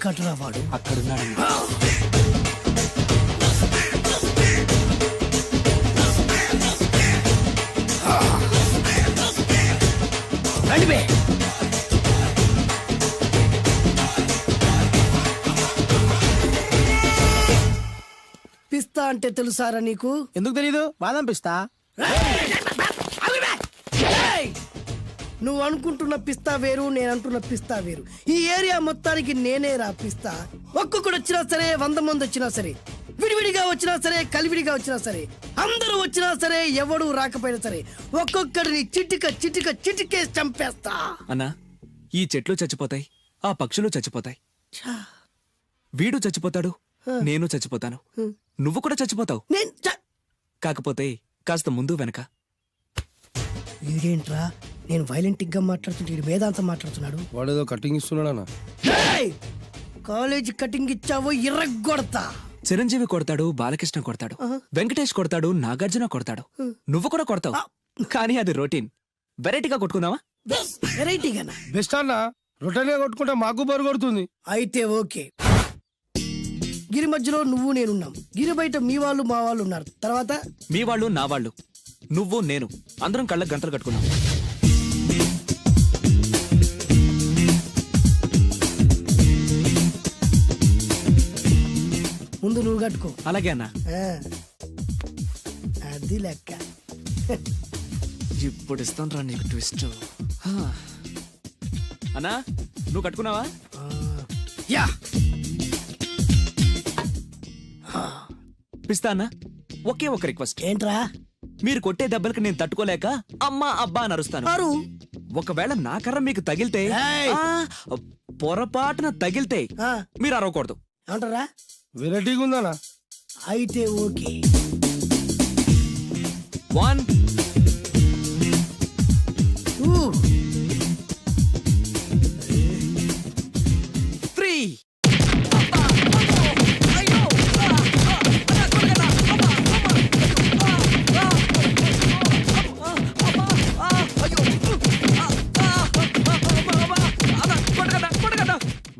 ఎక్కడ్రా వాడు? అక్కడున్నాడు. రండి. పిస్తా అంటే తెలుసారా నీకు? ఎందుకు తెలీదు? బాదం పిస్తా. నువ్వు అనుకుంటున్న పిస్తా వేరు, నేను అంటున్న పిస్తా వేరు. ఈ ఏరియా మొత్తానికి నేనే రా పిస్తా. ఒక్కొక్కడు వచ్చినా సరే, 100 మంది వచ్చినా సరే, విడివిడిగా వచ్చినా సరే, కలివిడిగా వచ్చినా సరే, అందరూ వచ్చినా సరే, ఎవడు రాకపోయినా సరే, ఒక్కొక్కడిని చిటికేసి చంపేస్తా. అన్నా, ఈ చెట్లు చచ్చిపోతాయి, ఆ పక్షులు చచ్చిపోతాయి, వీడు చచ్చిపోతాడు, నేను చచ్చిపోతాను, నువ్వు కూడా చచ్చిపోతావు. కాకపోతే కాస్త ముందు వెనక. వీడేంట్రా, నేను వైలెంటిక్ గా మాట్లాడుతుంటే వేదాంతం మాట్లాడుతున్నాడు. వాడేదో కటింగ్ ఇస్తున్నాడా? కాలేజీ కటింగ్ ఇచ్చావో ఇర్రగొడతా. చిరంజీవి కొడతాడు, బాలకృష్ణ కొడతాడు, వెంకటేష్ కొడతాడు, నాగార్జున కొడతాడు, నువ్వు కూడా కొడతావు. కానీ అది రొటీన్. వెరైటీగా కొట్టుకుందామా? వెరైటీగానా? బెస్ట్ అన్న. రొటీన్ గా కొట్టుకుంటే మాకు బరు కొడుతుంది. అయితే ఓకే. గిరి మధ్యలో నువ్వు నేనున్నాం. గిరి బయట మీ వాళ్ళు మా వాళ్ళు ఉన్నారు. తర్వాత మీ వాళ్ళు నా వాళ్ళు, నువ్వు నేను, అందరం కళ్ళకు గంటలు కట్టుకున్నాం. ముందు నువ్వు కట్టుకో. అలాగే అన్నా. అది లెక్క. ఇప్పుడు ఇస్తాను రా నీకు ట్విస్ట్. అన్నా, నువ్వు కట్టుకున్నావా? యా. పిస్తా అన్నా, ఒకే ఒక రిక్వెస్ట్. ఏంట్రా? మీరు కొట్టే దెబ్బలకి నేను తట్టుకోలేక అమ్మా అబ్బా అని అరుస్తాను. ఒకవేళ నా కర్ర మీకు తగిలితే, పొరపాటున తగిలితే మీరు అరవకూడదు. ఏమంటారా? వెరైటీగా ఉందనా? అయితే ఓకే. 1 2 3.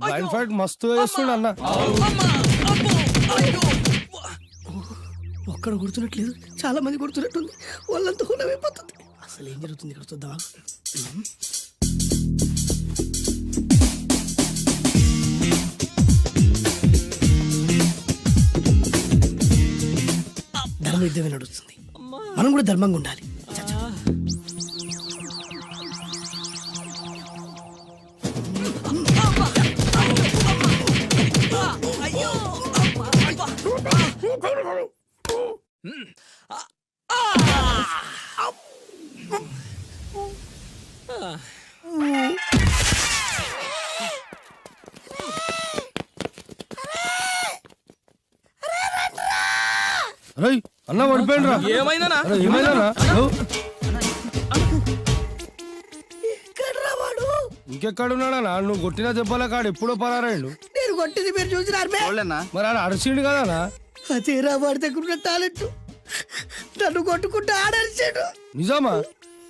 బ్లైండ్ ఫైట్ మస్తు వేస్తుండ అన్న. ఒక్కడ కొడుతున్నట్లేదు, చాలా మంది కొడుతున్నట్టుంది. వాళ్ళంతా హులమైపోతుంది. అసలు ఏం జరుగుతుంది ఇక్కడ చూద్దామా? ధర్మ యుద్ధమే నడుస్తుంది. మనం కూడా ధర్మంగా ఉండాలి. అన్న పడిపోయిండ్రా. ఏమైందనా? ఇంకెక్కడున్నాడా? నువ్వు కొట్టిన దెబ్బల కాడు ఎప్పుడో పరారాయండు. నేను కొట్టింది మీరు చూసినారు. మరి ఆడ అరిసిండు కదా? అదేరా వాడి దగ్గర ఉన్న టాలెంట్. నన్ను కొట్టుకుంటూ ఆడరిచాడు. నిజమా?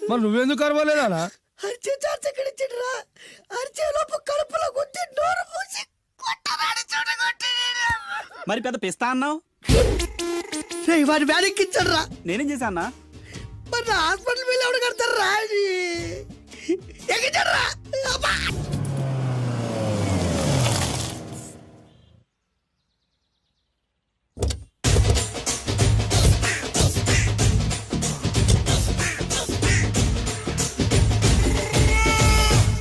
మరి నువ్వెందుకు అరవలేదా? అరిచే ఛాన్స్ ఎక్కడిచ్చాడురా? అరిచే లోపు కడుపులో గుద్ది నోరు మూసి కొట్టరాడు చూడగొట్టి. మరి పెద్ద పిస్తా అన్నావు. వాడి వ్యాధికిచ్చాడు రా. నేనేం చేశా అన్నా? మరి హాస్పిటల్ వెళ్ళి ఎవడు కడతారు రా? ఎక్కించాడు రా.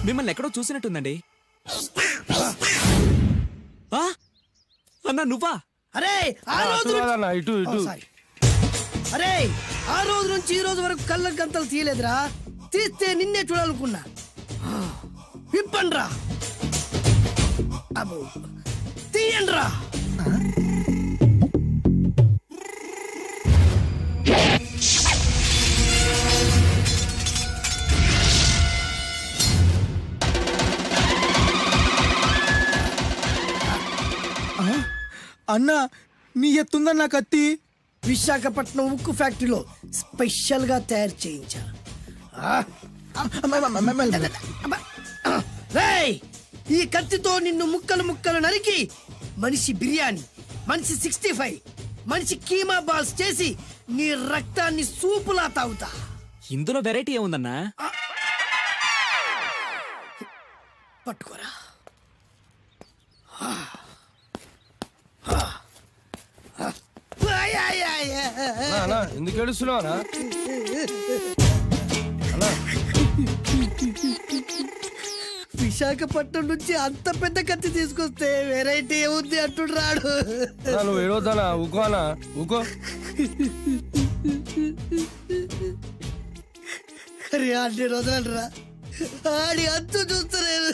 మిమ్మల్ని ఎక్కడో చూసినట్టుందండి. అన్నా నువ్వా? అరే ఆ రోజు నుంచి ఈ రోజు వరకు కళ్ళ గంతలు తీయలేదురా. తీస్తే నిన్నే చూడాలనుకున్నా. విప్పండ్రా, తీయండ్రా. అన్నా, నీ ఎత్తుందన్న కత్తి. విశాఖపట్నం ఉక్కు ఫ్యాక్టరీలో స్పెషల్ గా తయారు చేయించా. ఈ కత్తితో నిన్ను ముక్కలు ముక్కలు నరికి మనిషి బిర్యానీ, మనిషి 65, మనిషి కీమా బాల్స్ చేసి నీ రక్తాన్ని సూపులా తాగుతా. ఇందులో వెరైటీ ఏముందన్నా? పట్టుకోరా. అన్నా, అన్నా, ఎందుకు ఏడుస్తున్నావు అన్నా? అన్నా, విశాఖపట్నం నుంచి అంత పెద్ద కత్తి తీసుకొస్తే వెరైటీ ఏముంది అంటుడు రాడు. అన్నా, నువ్వు ఏడవద్దనా? ఊకో అన్నా, ఊకో. అరే అన్ని రోజులరా ఆడి అంతు చూస్తలేదు.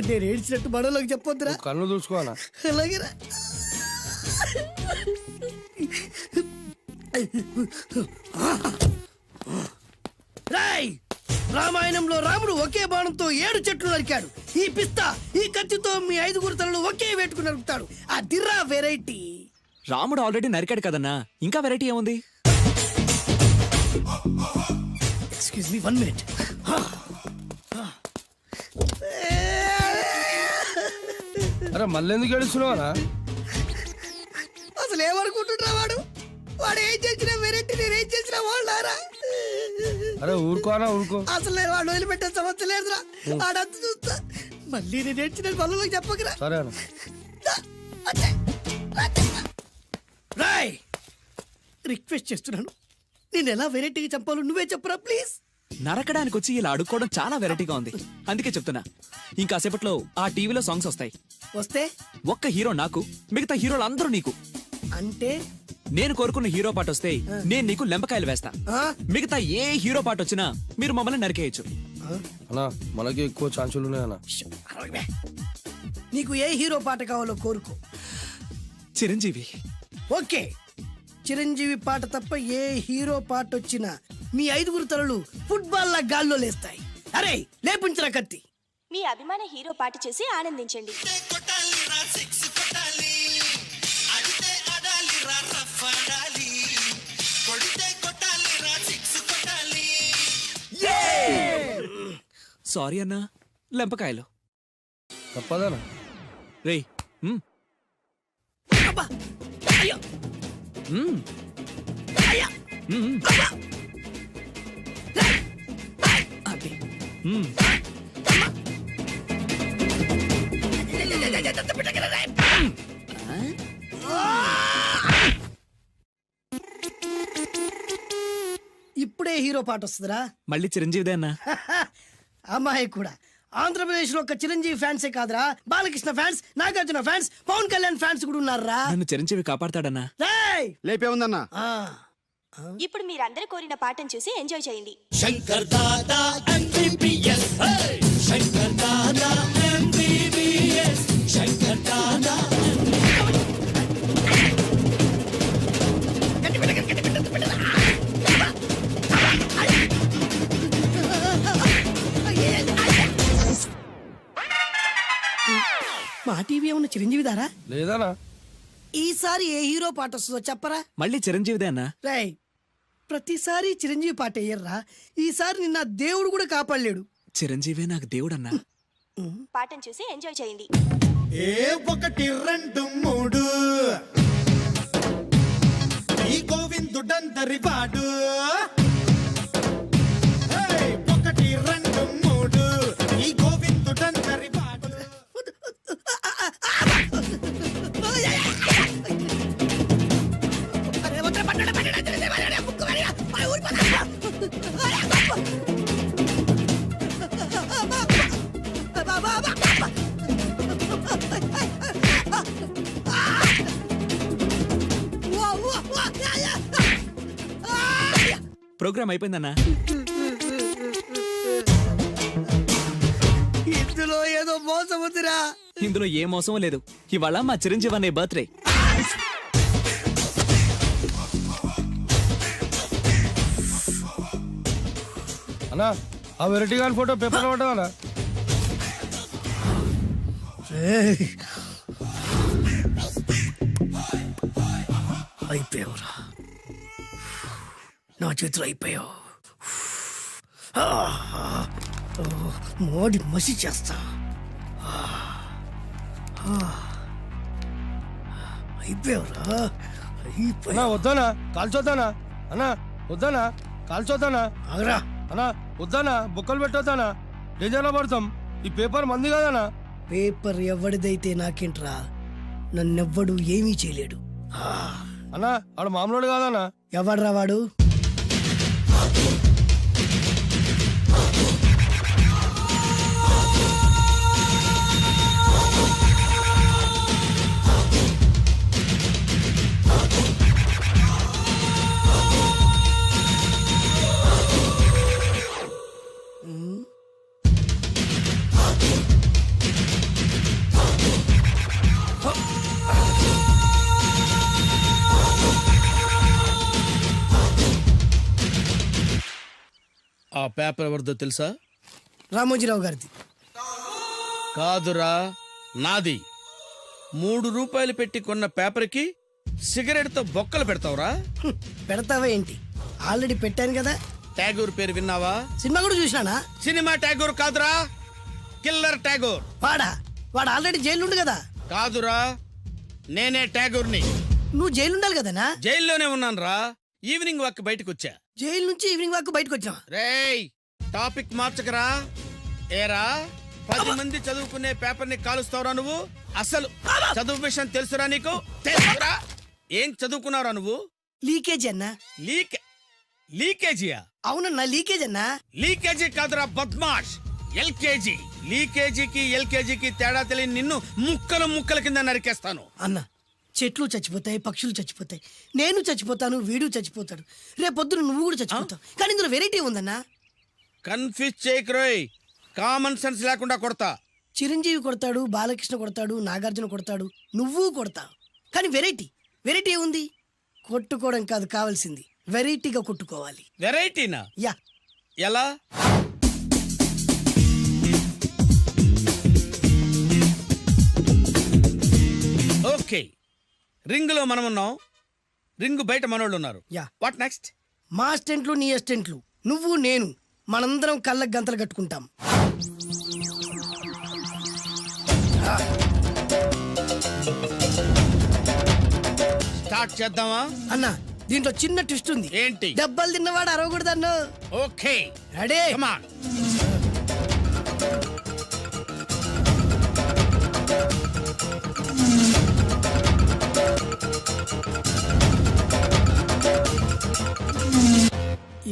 నేను ఏడ్చినట్టు మనలోకి చెప్పొద్దురా. నువ్వు కన్ను చూసుకో అన్నా. అలాగేరా. రాయ్, రామాయణంలో రాముడు ఒకే బాణంతో 7 చెట్లు నరికాడు. ఈ పిస్తా ఈ కత్తితో మీ 5 తలలు ఒకే వేటుకు నరుకుతాడు. ఆ దిర్రా వెరైటీ. రాముడు ఆల్రెడీ నరికాడు కదన్నా, ఇంకా వెరైటీ ఏముంది? Excuse me 1 minute. అరే మళ్ళీ ఎందుకు ఏడుస్తున్నావు అన్నా? అసలు ఏమనుకుంటుండ్రా వాడు? వాడు ఏం చేసిన వెరైటీ, నేనేం చేసిన వాళ్ళారా? అరే ఊరుకో అన్నా, ఊరుకో. అసలు నేను వాడు వదిలిపెట్టే సమస్య లేదురా. ఆడంత చూస్తా. మళ్ళీ నేను ఏడ్చిన పనులకు చెప్పకరా. సరే అన్న. రాయ్, రిక్వెస్ట్ చేస్తున్నాను, నేను ఎలా వెరైటీగా చంపాలో నువ్వే చెప్పురా ప్లీజ్. నరకడానికి వచ్చి ఇలా అడుక్కోవడం చాలా వెరైటీగా ఉంది. అందుకే చెప్తున్నా, ఇంకాసేపట్లో ఆ టీవీలో సాంగ్స్ వస్తాయి. వస్తే ఒక్క హీరో నాకు, మిగతా హీరోలు అందరూ నీకు. అంటే నేను కోరుకున్న హీరో పాట వస్తే నేను నీకు లెంపకాయలు వేస్తా. ఆ? మిగతా ఏ హీరో పాట వచ్చినా మీరు మమ్మల్ని నరికేయచ్చు. అన్నా, మనకి ఎక్కువ ఛాన్సులు ఉన్నాయి అన్న. నీకు ఏ హీరో పాట కావాలో కోరుకో. చిరంజీవి. ఓకే, చిరంజీవి పాట తప్ప ఏ హీరో పాట వచ్చినా మీ 5 తలలు ఫుట్బాల్ లా గాల్లో లేస్తాయి. అరే లేపుంచరా కత్తి. మీ అభిమాన హీరో పాట చేసి ఆనందించండి. సారీ అన్నా, లెంపకాయలు. తప్పదనా? రేయ్, అబ్బా! అయ్యో! అయ్యా! అబ్బా! అబ్బే! ఇప్పుడే హీరో పాట వస్తుందిరా. మళ్ళీ చిరంజీవిదే అన్నా. అమ్మాయి కూడా ఆంధ్రప్రదేశ్ లో ఒక చిరంజీవి ఫ్యాన్సే కాదురా, Balakrishna fans, Nagarjuna fans, Pawan Kalyan fans కూడా ఉన్నారా. నన్ను చిరంజీవి కాపాడతాడన్నా. రేయ్! లేపే ఉందన్నా. ఆ, ఇప్పుడు మీరందరూ కోరిన పాటను చూసి ఎంజాయ్ చేయండి. శంకర్ దాదా ఎంబీబీఎస్ శంకర్ దాదా ఎంబీబీఎస్ శంకర్ దాదా మా టీవీ ఏమన్నా చిరంజీవి దారా? లేదనా? ఈసారి ఏ హీరో పాట వస్తుందో చెప్పరా. మళ్ళీ చిరంజీవిదే అన్నా. రేయ్, ప్రతిసారి చిరంజీవి పాట వేయర్రా. ఈసారి నిన్న దేవుడు కూడా కాపాడలేడు. చిరంజీవే నాకు దేవుడన్నా. పాటను చూసి ఎంజాయ్ చేయండి. ఏ 1 2 3 ఈ గోవిందుడందరి వాడు 1 2 3 ఈ గోవిందుడందరి వాడు. ప్రోగ్రామ్ అయిపోయిందన్నా. ఇందులో ఏదో మోసం ఉందిరా. ఇందులో ఏ మోసం లేదు. ఇవాళ మా చిరంజీవి అనే బర్త్డే. అన్నా, ఆ వెరైటీ గాని ఫోటో పేపర్ పడ్డా? అయిపోయావురా, నా చేతిలో అయిపోయావు. మోడి మసి చేస్తా. అయిపోయావురా, అన్నా వద్దానా కాల్చొద్దానా, అన్నా వద్దానా కాల్చొద్దానా, ఆగరా. అన్నా వద్దానా బొక్కలు పెట్టొద్దానా, డేంజర్లో పడతాం. ఈ పేపర్ మంది కాదనా. పేపర్ ఎవడిదైతే నాకేంట్రా, నన్నెవ్వడు ఏమీ చేయలేడు. అన్నా ఆడు మామూలు కాదనా. ఎవడ్రా వాడు? ఆ పేపర్ ఎవరిదో తెలుసా? రామోజీరావు గారిది. కాదురా, నాది. 3 రూపాయలు పెట్టి కొన్న పేపర్కి సిగరెట్తో బొక్కలు పెడతావురా? పెడతావా ఏంటి? ఆల్రెడీ పెట్టాను కదా. ట్యాగూర్ పేరు విన్నావా? సినిమా కూడా చూసినానా? సినిమా ట్యాగూర్ కాదురా, కిల్లర్ ట్యాగూర్. వాడు ఆల్రెడీ జైలు కదా. కాదురా, నేనే ట్యాగూర్ని. నువ్వు జైలు ఉండాలి కదనా? జైల్లోనే ఉన్నాను రా. ఈవినింగ్ వాక్ బయటకు వచ్చా. జైలు నుంచి ఈవినింగ్ వాక్ బయటకు వచ్చినా. రేయ్, టాపిక్ మార్చకరా. ఏరా, 10 మంది చదువుకునే పేపర్ ని కాలుస్తావురా నువ్వు? అసలు చదువు విషయం తెలుసురా నీకు? తెలుసురా? ఏం చదువుకున్నావురా నువ్వు? లీకేజీ అన్నా. లీకేజీయా? అవునన్నా, లీకేజ్ అన్నా. లీకేజీ కాదురా బద్మాష్, ఎల్కేజీ. లీకేజీకి ఎల్కేజీకి తేడా తెలియని నిన్ను ముక్కలు ముక్కల కింద నరికేస్తాను. అన్నా, చెట్లు చచ్చిపోతాయి, పక్షులు చచ్చిపోతాయి, నేను చచ్చిపోతాను, వీడు చచ్చిపోతాడు, రేపొద్దున నువ్వు కూడా చచ్చిపోతావు. కానీ ఇందులో వెరైటీ ఉందన్నా. కన్ఫ్యూజ్ చేయకురోయ్, కామన్ సెన్స్ లేకుండా కొడతా. చిరంజీవి కొడతాడు, బాలకృష్ణ కొడతాడు, నాగార్జున కొడతాడు, నువ్వు కొడతావు. కానీ వెరైటీ ఉంది. కొట్టుకోవడం కాదు కావాల్సింది, వెరైటీగా కొట్టుకోవాలి. వెరైటీనా? యా. ఎలా? ఓకే, రింగ్ లో మనం ఉన్నాం, రింగ్ బయట మనోళ్ళు ఉన్నారు. యా. What next? మా అసిస్టెంట్లు, నీ అసిస్టెంట్లు, నువ్వు నేను, మనందరం కళ్ళకు గంతలు కట్టుకుంటాం. స్టార్ట్ చేద్దామా? అన్నా, దీంట్లో చిన్న ట్విస్ట్ ఉంది. ఏంటి? దెబ్బలు తిన్నవాడు అరవకూడదన్ను. Okay, ready? Come on.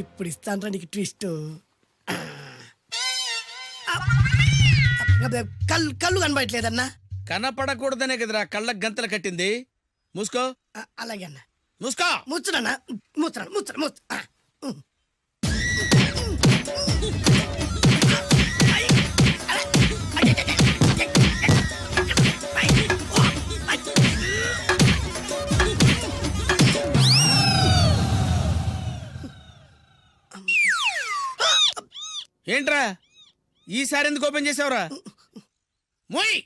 ఇప్పుడు ఇస్తాను నీకు ట్విస్ట్. కళ్ళు కనబడట్లేదన్నా. కనపడకూడదనే కదరా కళ్ళకు గంతలు కట్టింది. మూసుకో. అలాగే అన్న. మూసుకో. ముచ్చునన్నా, ముచ్చరా. ఏంట్రా ఈసారి ఎందుకు ఓపెన్ చేసావురా? మోయ్.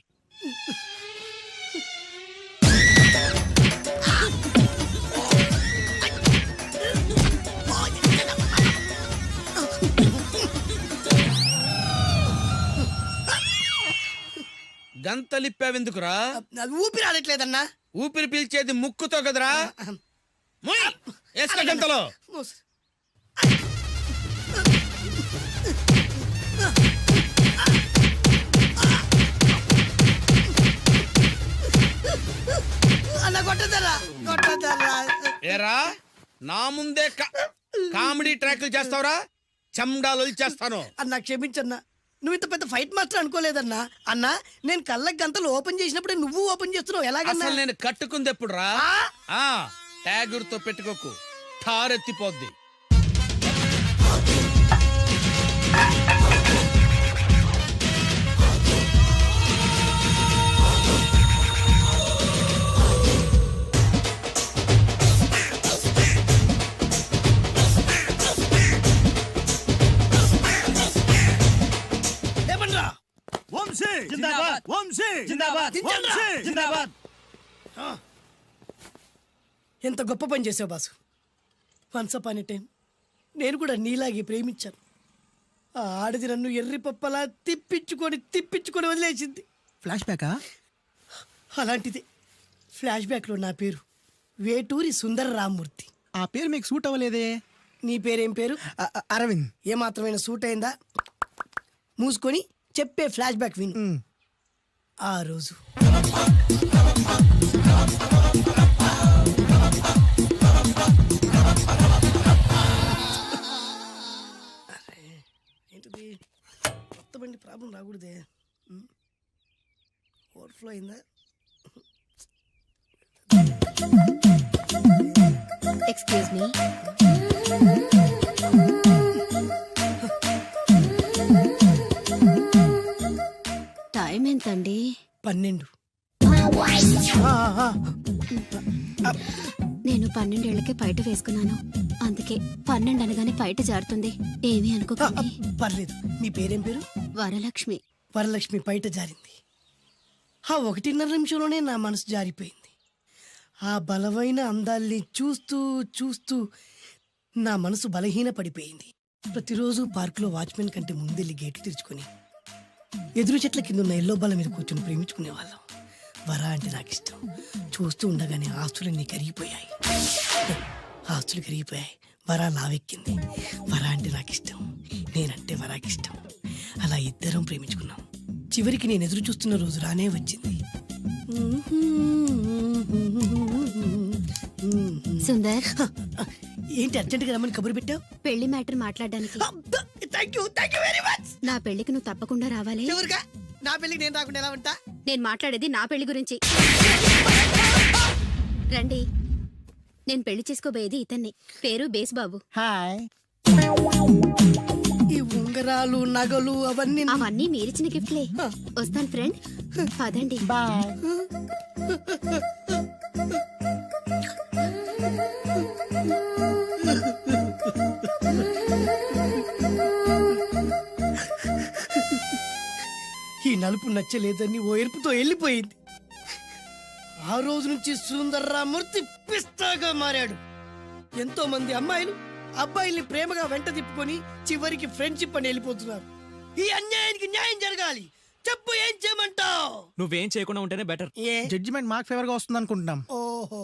గంతలిప్పావెందుకురా? ఊపిరి ఆడట్లేదన్నా. ఊపిరి పీల్చేది ముక్కుతో కదరా. మోయ్, వేసుకో గంతలో. అన్న కొట్టదరా. ఏరా, నా ముందే కామెడీ ట్రాక్లు చేస్తావురా? చెమ్డాలు చేస్తాను. అన్నా క్షమించన్నా, నువ్వు ఇంత పెద్ద ఫైట్ మాస్టర్ అనుకోలేదన్నా. అన్నా, నేను కళ్ళకి గంతలు ఓపెన్ చేసినప్పుడే నువ్వు ఓపెన్ చేస్తున్నావు. ఎలాగన్నా? అసలు నేను కట్టుకుంది ఎప్పుడు రా? ట్యాగూర్తో పెట్టుకోకు, ఠారెత్తిపోద్ది. ఎంత గొప్ప పని చేసావు boss. Once upon a time నేను కూడా నీలాగే ప్రేమించాను. ఆ ఆడది నన్ను ఎర్రి పప్పలా తిప్పించుకొని వదిలేసింది. ఫ్లాష్ బ్యాకా? అలాంటిది ఫ్లాష్ బ్యాక్లో నా పేరు వేటూరి సుందర రామ్మూర్తి. ఆ పేరు మీకు సూట్ అవ్వలేదే. నీ పేరేం పేరు? అరవింద్. ఏమాత్రమైన సూట్ అయిందా? మూసుకొని చెప్పే ఫ్లాష్ బ్యాక్ విను. ఆ రోజు ఏంటిది కొత్త బండి ప్రాబ్లం రాకూడదే. ఓవర్ఫ్లో అయిందా? Excuse me. టైం ఎంతండి? 12. నేను 12 ఏళ్లకే పైట వేసుకున్నాను. అందుకే 12 అనగానే పైట జారుతుంది. ఏమీ అనుకోకండి. పర్లేదు. మీ పేరేం పేరు? వరలక్ష్మి. వరలక్ష్మి పైట జారింది. ఆ 1.5 నిమిషంలోనే నా మనసు జారిపోయింది. ఆ బలమైన అందాల్ని చూస్తూ చూస్తూ నా మనసు బలహీన పడిపోయింది. ప్రతిరోజు పార్కులో వాచ్మెన్ కంటే ముందెళ్ళి గేట్లు తెరుచుకొని ఎదురు చెట్ల కింద ఉన్న ఎల్లో బాల మీద కూర్చొని ప్రేమించుకునేవాళ్ళం. వరా అంటే నాకు ఇష్టం. చూస్తూ ఉండగానే ఆస్తులన్నీ కరిగిపోయాయి. వరా లావెక్కింది. వరా అంటే నాకు ఇష్టం, నేనంటే వరాకి ఇష్టం. అలా ఇద్దరం ప్రేమించుకున్నాం. చివరికి నేను ఎదురు చూస్తున్న రోజు రానే వచ్చింది. సుందర్, ఏంటి అర్జెంట్గా రమ్మని కబురు పెట్టావు? పెళ్లి మ్యాటర్ మాట్లాడడానికి. Thank you very much. నా పెళ్లికి నువ్వు తప్పకుండా రావాలి. ఎవరుగా? నా పెళ్లికి నేను రాకుండా ఎలా ఉంటా? నేను మాట్లాడేది నా పెళ్లి గురించి. రండి. నేను పెళ్లి చేసుకోబోయేది ఇతన్ని. పేరు బేస్బాబు. హాయ్. ఈ ఉంగరాలు నగలు అవన్నీ అవన్నీ మీరిచ్చిన గిఫ్ట్లే. వస్తాను ఫ్రెండ్. పదండి. బాయ్. ఈ నలుపు నచ్చలేదని ఓ ఎరుపుతో వెళ్ళిపోయింది. ఆ రోజు నుంచి సుందర్రామూర్తి పిస్తాగా మారాడు. ఎంతో మంది అమ్మాయిలు అబ్బాయిల్ని ప్రేమగా వెంట తిప్పుకొని చివరికి ఫ్రెండ్షిప్ అని వెళ్ళిపోతున్నారు. ఈ అన్యాయానికి న్యాయం జరగాలి. చెప్పు, ఏం చేయమంటావు? నువ్వేం చేయకుండా ఉంటేనే బెటర్. ఏ జడ్జిమెంట్ మాకు ఫేవర్ గా వస్తుంది అనుకుంటున్నాం. ఓహో